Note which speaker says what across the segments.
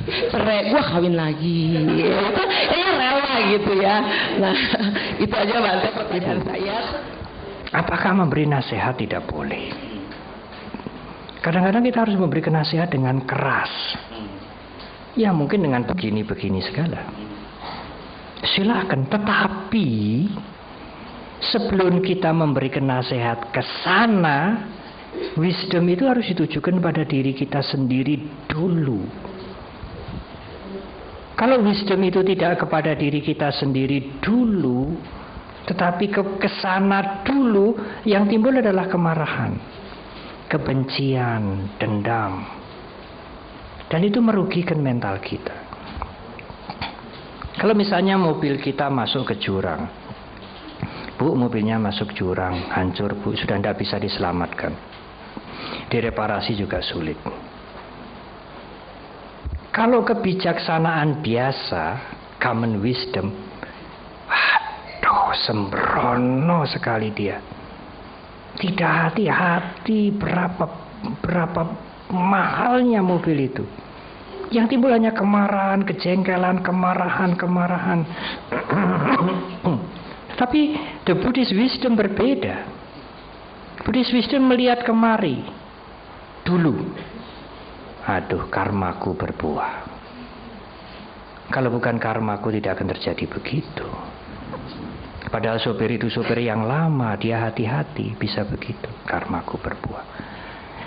Speaker 1: cerai, gua kawin lagi. Kayaknya rela gitu ya. Nah, itu aja Bante pertanyaan saya.
Speaker 2: Apakah memberi nasihat tidak boleh? Kadang-kadang kita harus memberi nasihat dengan keras. Ya mungkin dengan begini-begini segala. Silakan, tetapi sebelum kita memberi nasihat ke sana, wisdom itu harus ditujukan pada diri kita sendiri dulu. Kalau wisdom itu tidak kepada diri kita sendiri dulu, tetapi ke sana dulu, yang timbul adalah kemarahan, kebencian, dendam. Dan itu merugikan mental kita. Kalau misalnya mobil kita masuk ke jurang, Bu, mobilnya masuk jurang, hancur Bu, sudah tidak bisa diselamatkan. Direparasi juga sulit. Kalau kebijaksanaan biasa, common wisdom, sembrono sekali dia. Tidak hati-hati berapa mahalnya mobil itu. Yang timbul hanya kemarahan, kejengkelan, kemarahan. Tapi the Buddhist wisdom berbeda. Buddhist wisdom melihat kemari dulu. Aduh, karmaku berbuah. Kalau bukan karmaku tidak akan terjadi begitu. Padahal sopir itu sopir yang lama, dia hati-hati, bisa begitu. Karmaku berbuah.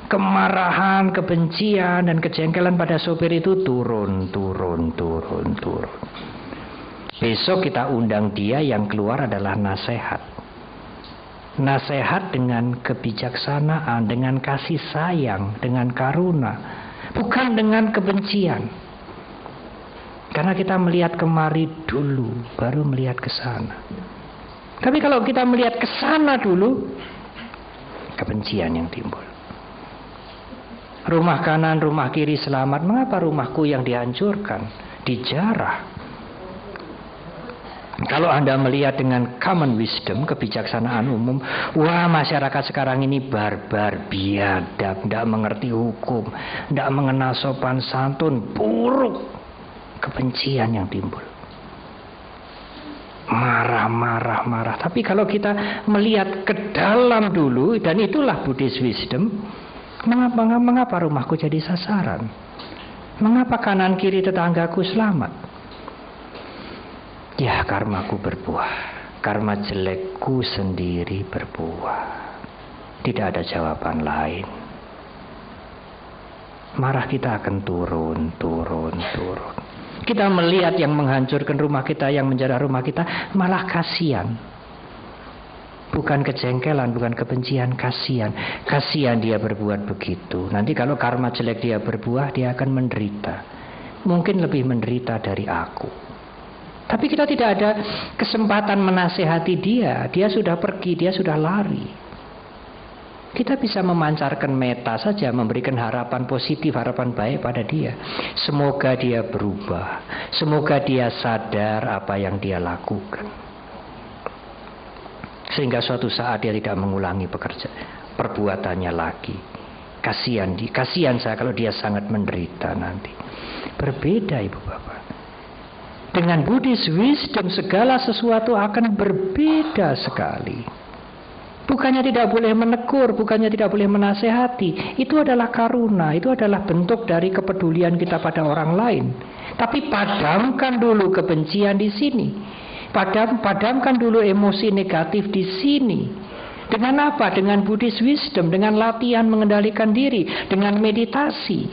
Speaker 2: Kemarahan, kebencian, dan kejengkelan pada sopir itu turun. Besok kita undang dia, yang keluar adalah nasihat. Nasihat dengan kebijaksanaan, dengan kasih sayang, dengan karuna. Bukan dengan kebencian. Karena kita melihat kemari dulu, baru melihat ke sana. Tapi kalau kita melihat ke sana dulu, kebencian yang timbul. Rumah kanan, rumah kiri selamat. Mengapa rumahku yang dihancurkan, dijarah? Kalau Anda melihat dengan common wisdom, kebijaksanaan umum, wah masyarakat sekarang ini barbar, biadab, tidak mengerti hukum, tidak mengenal sopan santun, buruk. Kebencian yang timbul. Marah. Tapi kalau kita melihat ke dalam dulu, dan itulah Buddhist wisdom, mengapa rumahku jadi sasaran? Mengapa kanan kiri tetanggaku selamat? Ya, karmaku berbuah. Karma jelekku sendiri berbuah. Tidak ada jawaban lain. Marah kita akan turun. Kita melihat yang menghancurkan rumah kita, yang menjarah rumah kita, malah kasihan. Bukan kejengkelan, bukan kebencian, kasihan. Kasihan dia berbuat begitu. Nanti kalau karma jelek dia berbuah, dia akan menderita. Mungkin lebih menderita dari aku. Tapi kita tidak ada kesempatan menasehati dia. Dia sudah pergi, dia sudah lari. Kita bisa memancarkan meta saja, memberikan harapan positif, harapan baik pada dia. Semoga dia berubah. Semoga dia sadar apa yang dia lakukan. Sehingga suatu saat dia tidak mengulangi perbuatannya lagi. Kasihan saya kalau dia sangat menderita nanti. Berbeda Ibu Bapak. Dengan Buddhist wisdom segala sesuatu akan berbeda sekali. Bukannya tidak boleh menegur, bukannya tidak boleh menasehati. Itu adalah karuna, itu adalah bentuk dari kepedulian kita pada orang lain. Tapi padamkan dulu kebencian di sini. Padamkan dulu emosi negatif di sini. Dengan apa? Dengan Buddhist wisdom, dengan latihan mengendalikan diri, dengan meditasi.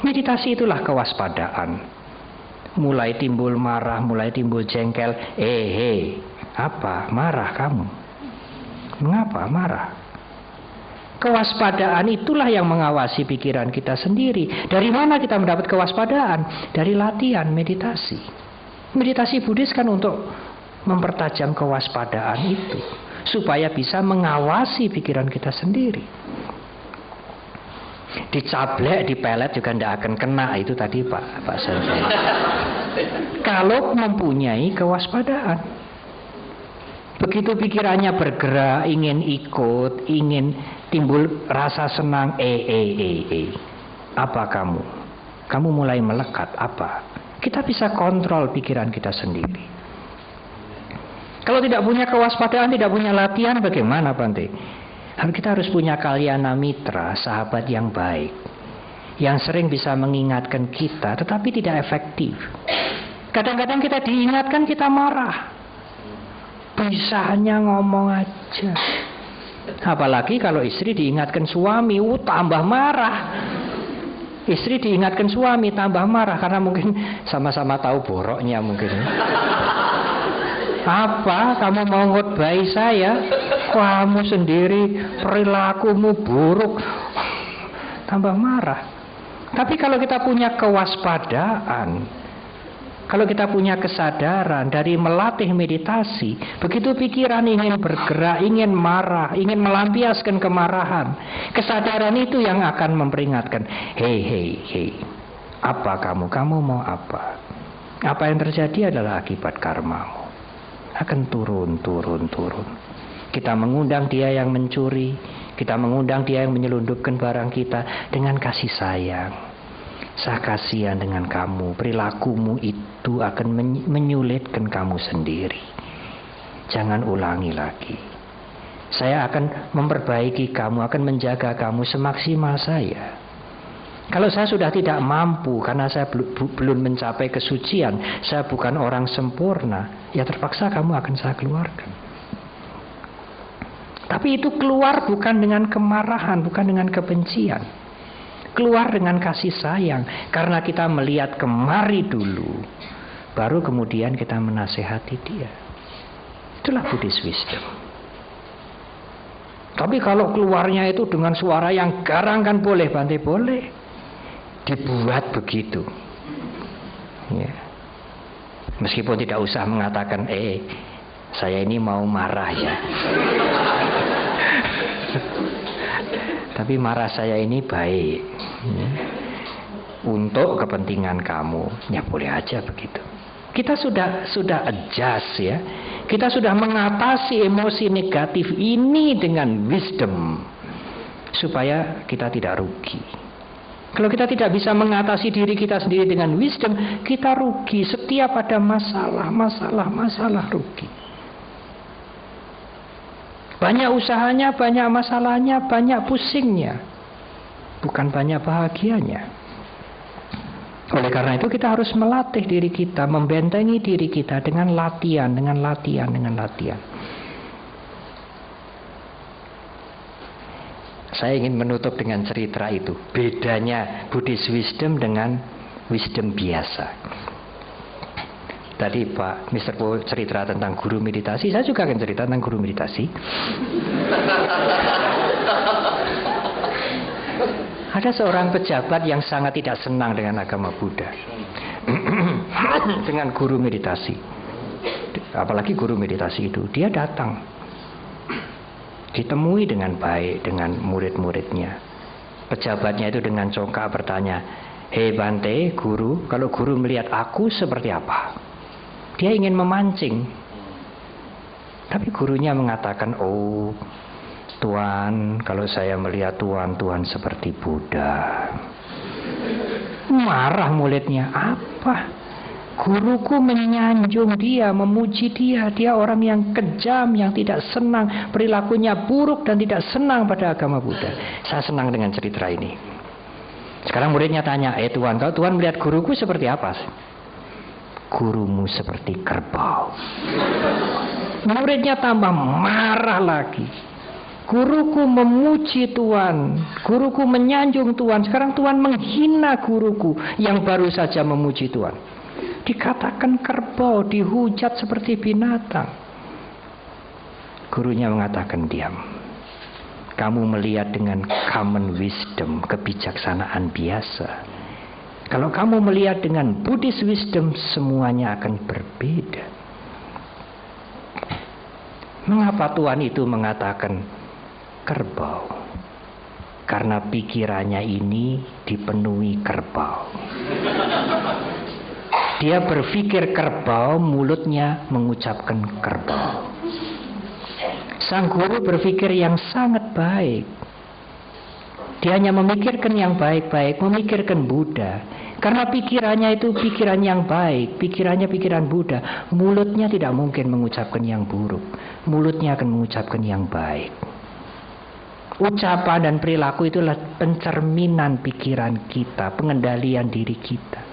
Speaker 2: Meditasi itulah kewaspadaan. Mulai timbul marah, mulai timbul jengkel. Apa? Marah kamu? Mengapa marah? Kewaspadaan itulah yang mengawasi pikiran kita sendiri. Dari mana kita mendapat kewaspadaan? Dari latihan meditasi. Meditasi Buddhis kan untuk mempertajam kewaspadaan itu, supaya bisa mengawasi pikiran kita sendiri. Dicablek, dipelet juga tidak akan kena. Itu tadi Pak Sanjay. Kalau mempunyai kewaspadaan. Begitu pikirannya bergerak, ingin ikut, ingin timbul rasa senang, Apa kamu? Kamu mulai melekat apa? Kita bisa kontrol pikiran kita sendiri. Kalau tidak punya kewaspadaan, tidak punya latihan, bagaimana Bante? Kita harus punya kalyana mitra, sahabat yang baik, yang sering bisa mengingatkan kita, tetapi tidak efektif. Kadang-kadang kita diingatkan, kita marah. Bisa hanya ngomong aja. Apalagi kalau istri diingatkan suami, tambah marah. Istri diingatkan suami, tambah marah, karena mungkin sama-sama tahu boroknya mungkin. Apa? Kamu mau ngutbahi saya? Kamu sendiri perilakumu buruk. Tambah marah. Tapi kalau kita punya kewaspadaan, kalau kita punya kesadaran dari melatih meditasi, begitu pikiran ingin bergerak, ingin marah, ingin melampiaskan kemarahan, kesadaran itu yang akan memperingatkan, hei, apa kamu mau apa? Apa yang terjadi adalah akibat karmamu. Akan turun. Kita mengundang dia yang mencuri, kita mengundang dia yang menyelundupkan barang kita dengan kasih sayang. Saya kasihan dengan kamu, perilakumu itu akan menyulitkan kamu sendiri. Jangan ulangi lagi. Saya akan memperbaiki kamu, akan menjaga kamu semaksimal saya. Kalau saya sudah tidak mampu karena saya belum mencapai kesucian, saya bukan orang sempurna, ya terpaksa kamu akan saya keluarkan. Tapi itu keluar bukan dengan kemarahan, bukan dengan kebencian. Keluar dengan kasih sayang, karena kita melihat kemari dulu, baru kemudian kita menasehati dia. Itulah Buddhist wisdom. Tapi kalau keluarnya itu dengan suara yang garang kan boleh, Bante, boleh. Dibuat begitu. Ya. Meskipun tidak usah mengatakan, saya ini mau marah ya. Tapi marah saya ini baik ya, untuk kepentingan kamu. Ya boleh aja begitu. Kita sudah adjust ya. Kita sudah mengatasi emosi negatif ini dengan wisdom, supaya kita tidak rugi. Kalau kita tidak bisa mengatasi diri kita sendiri dengan wisdom, kita rugi. Setiap ada masalah rugi. Banyak usahanya, banyak masalahnya, banyak pusingnya, bukan banyak bahagianya. Oleh karena itu kita harus melatih diri kita, membentengi diri kita dengan latihan. Saya ingin menutup dengan cerita itu. Bedanya Buddhist wisdom dengan wisdom biasa. Tadi Pak Mr. Po cerita tentang guru meditasi, saya juga akan cerita tentang guru meditasi. Ada seorang pejabat yang sangat tidak senang dengan agama Buddha, dengan guru meditasi. Apalagi guru meditasi itu, dia datang, ditemui dengan baik dengan murid-muridnya. Pejabatnya itu dengan congkak bertanya, "Hei Bante, guru, kalau guru melihat aku seperti apa?" Dia ingin memancing. Tapi gurunya mengatakan, "Oh, Tuan, kalau saya melihat Tuan seperti Buddha." Marah muridnya. Apa? Guruku menyanjung dia, memuji dia. Dia orang yang kejam, yang tidak senang, perilakunya buruk dan tidak senang pada agama Buddha. Saya senang dengan cerita ini. Sekarang muridnya tanya, Tuan, kalau Tuan melihat guruku seperti apa? Gurumu seperti kerbau. Muridnya tambah marah lagi. Guruku memuji Tuan, guruku menyanjung Tuan. Sekarang Tuan menghina guruku yang baru saja memuji Tuan. Dikatakan kerbau, dihujat seperti binatang. Gurunya mengatakan, diam. Kamu melihat dengan common wisdom, kebijaksanaan biasa. Kalau kamu melihat dengan Buddhist wisdom, semuanya akan berbeda. Mengapa Tuhan itu mengatakan kerbau? Karena pikirannya ini dipenuhi kerbau. Dia berpikir kerbau, mulutnya mengucapkan kerbau. Sang guru berpikir yang sangat baik. Dia hanya memikirkan yang baik-baik, memikirkan Buddha. Karena pikirannya itu pikiran yang baik, pikirannya pikiran Buddha. Mulutnya tidak mungkin mengucapkan yang buruk. Mulutnya akan mengucapkan yang baik. Ucapan dan perilaku itulah pencerminan pikiran kita, pengendalian diri kita.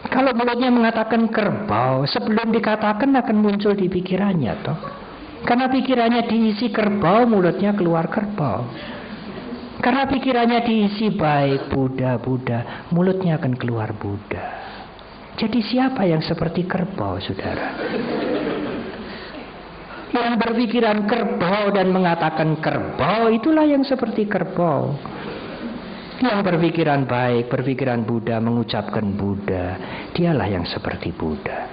Speaker 2: Kalau mulutnya mengatakan kerbau, sebelum dikatakan akan muncul di pikirannya toh. Karena pikirannya diisi kerbau, mulutnya keluar kerbau. Karena pikirannya diisi baik, Buddha, Buddha, mulutnya akan keluar Buddha. Jadi siapa yang seperti kerbau, saudara? Yang berpikiran kerbau dan mengatakan kerbau, itulah yang seperti kerbau. Yang berpikiran baik, berpikiran Buddha, mengucapkan Buddha, dialah yang seperti Buddha.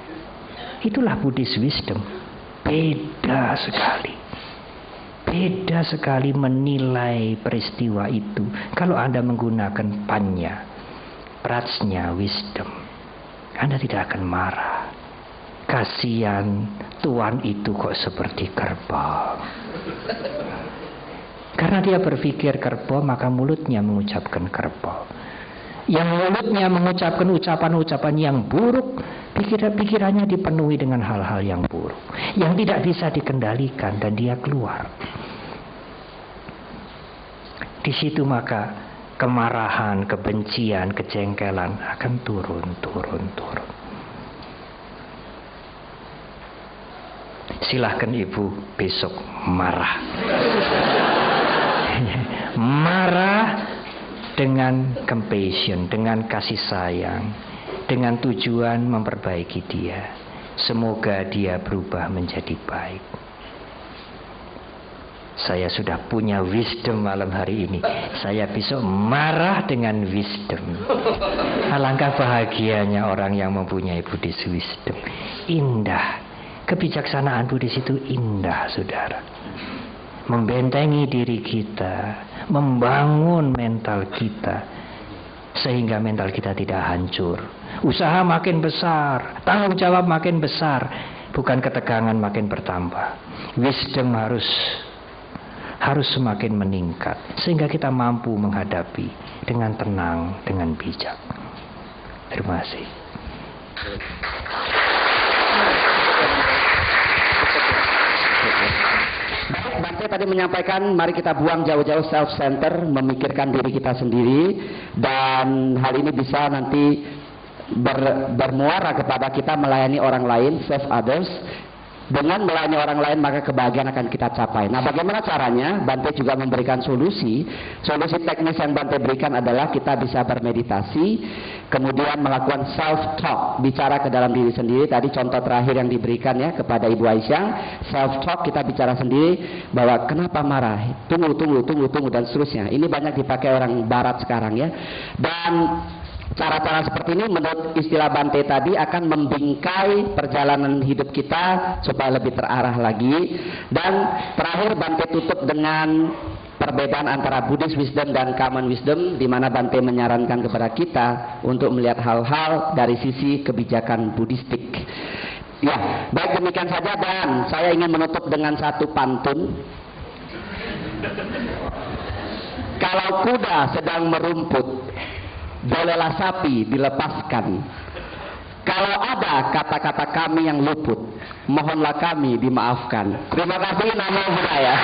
Speaker 2: Itulah Buddhist wisdom. Beda sekali. Beda sekali menilai peristiwa itu. Kalau Anda menggunakan panya, pratsnya, wisdom, Anda tidak akan marah. Kasihan tuan itu kok seperti kerbau. Karena dia berpikir kerbau, maka mulutnya mengucapkan kerbau. Yang mulutnya mengucapkan ucapan-ucapan yang buruk, pikirannya dipenuhi dengan hal-hal yang buruk, yang tidak bisa dikendalikan, dan dia keluar. Di situ maka kemarahan, kebencian, kejengkelan akan turun. Silahkan ibu besok marah. Marah dengan compassion, dengan kasih sayang, dengan tujuan memperbaiki dia. Semoga dia berubah menjadi baik. Saya sudah punya wisdom malam hari ini. Saya besok marah dengan wisdom. Alangkah bahagianya orang yang mempunyai Buddhist wisdom. Indah. Kebijaksanaan Buddhis itu indah, saudara. Membentengi diri kita, membangun mental kita, sehingga mental kita tidak hancur. Usaha makin besar, tanggung jawab makin besar, bukan ketegangan makin bertambah. Wisdom harus semakin meningkat, sehingga kita mampu menghadapi dengan tenang, dengan bijak. Terima kasih.
Speaker 3: Bante tadi menyampaikan mari kita buang jauh-jauh self-center, memikirkan diri kita sendiri, dan hal ini bisa nanti bermuara kepada kita melayani orang lain, serve others. Dengan melayani orang lain maka kebahagiaan akan kita capai. Nah, bagaimana caranya? Bante juga memberikan solusi. Solusi teknis yang Bante berikan adalah kita bisa bermeditasi, kemudian melakukan self-talk, bicara ke dalam diri sendiri. Tadi contoh terakhir yang diberikan ya kepada Ibu Aisyah, self-talk, kita bicara sendiri bahwa kenapa marah, tunggu dan seterusnya. Ini banyak dipakai orang barat sekarang ya. Dan cara-cara seperti ini menurut istilah Bante tadi akan membingkai perjalanan hidup kita supaya lebih terarah lagi. Dan terakhir Bante tutup dengan perbedaan antara Buddhist wisdom dan common wisdom, di mana Bante menyarankan kepada kita untuk melihat hal-hal dari sisi kebijakan Buddhistik. Ya, baik, demikian saja, dan saya ingin menutup dengan satu pantun. Kalau kuda sedang merumput, bolehlah sapi dilepaskan. Kalau ada kata-kata kami yang luput, mohonlah kami dimaafkan. Terima kasih, namo buddhaya.